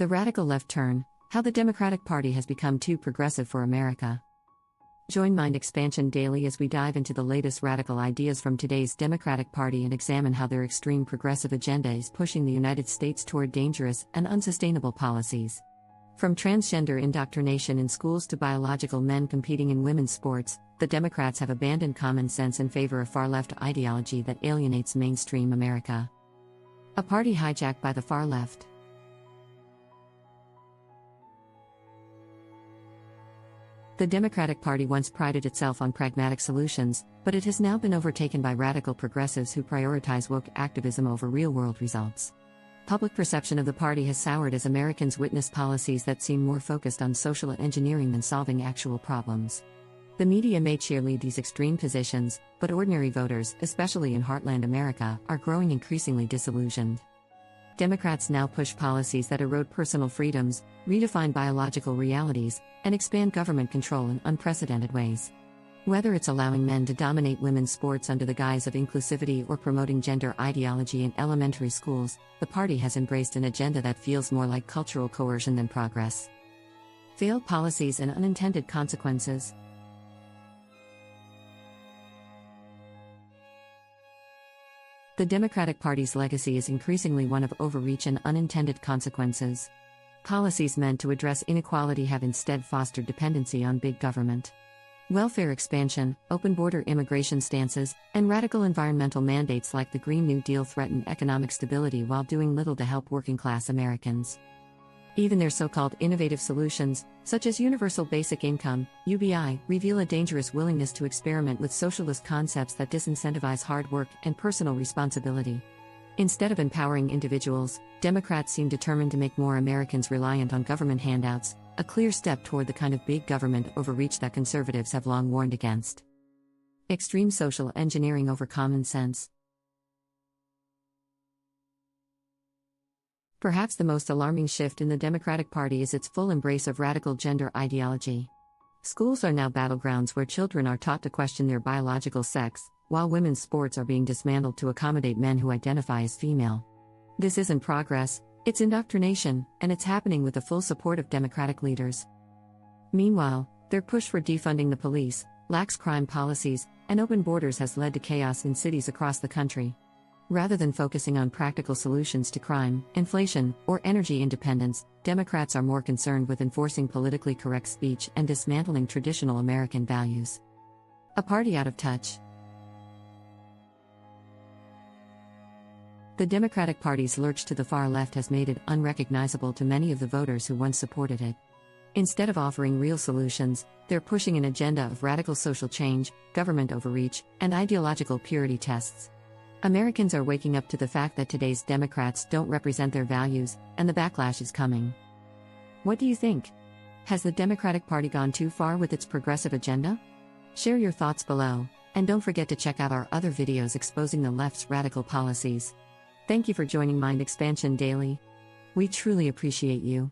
The radical left turn, how the Democratic Party has become too progressive for America. Join Mind Expansion Daily as we dive into the latest radical ideas from today's Democratic Party and examine how their extreme progressive agenda is pushing the United States toward dangerous and unsustainable policies. From transgender indoctrination in schools to biological men competing in women's sports, the Democrats have abandoned common sense in favor of far-left ideology that alienates mainstream America. A party hijacked by the far left. The Democratic Party once prided itself on pragmatic solutions, but it has now been overtaken by radical progressives who prioritize woke activism over real-world results. Public perception of the party has soured as Americans witness policies that seem more focused on social engineering than solving actual problems. The media may cheerlead these extreme positions, but ordinary voters, especially in heartland America, are growing increasingly disillusioned. Democrats now push policies that erode personal freedoms, redefine biological realities, and expand government control in unprecedented ways. Whether it's allowing men to dominate women's sports under the guise of inclusivity or promoting gender ideology in elementary schools, the party has embraced an agenda that feels more like cultural coercion than progress. Failed policies and unintended consequences. The Democratic Party's legacy is increasingly one of overreach and unintended consequences. Policies meant to address inequality have instead fostered dependency on big government. Welfare expansion, open border immigration stances, and radical environmental mandates like the Green New Deal threaten economic stability while doing little to help working-class Americans. Even their so-called innovative solutions, such as universal basic income, UBI, reveal a dangerous willingness to experiment with socialist concepts that disincentivize hard work and personal responsibility. Instead of empowering individuals, Democrats seem determined to make more Americans reliant on government handouts, a clear step toward the kind of big government overreach that conservatives have long warned against. Extreme social engineering over common sense. Perhaps the most alarming shift in the Democratic Party is its full embrace of radical gender ideology. Schools are now battlegrounds where children are taught to question their biological sex, while women's sports are being dismantled to accommodate men who identify as female. This isn't progress, it's indoctrination, and it's happening with the full support of Democratic leaders. Meanwhile, their push for defunding the police, lax crime policies, and open borders has led to chaos in cities across the country. Rather than focusing on practical solutions to crime, inflation, or energy independence, Democrats are more concerned with enforcing politically correct speech and dismantling traditional American values. A party out of touch. The Democratic Party's lurch to the far left has made it unrecognizable to many of the voters who once supported it. Instead of offering real solutions, they're pushing an agenda of radical social change, government overreach, and ideological purity tests. Americans are waking up to the fact that today's Democrats don't represent their values, and the backlash is coming. What do you think? Has the Democratic Party gone too far with its progressive agenda? Share your thoughts below, and don't forget to check out our other videos exposing the left's radical policies. Thank you for joining Mind Expansion Daily. We truly appreciate you.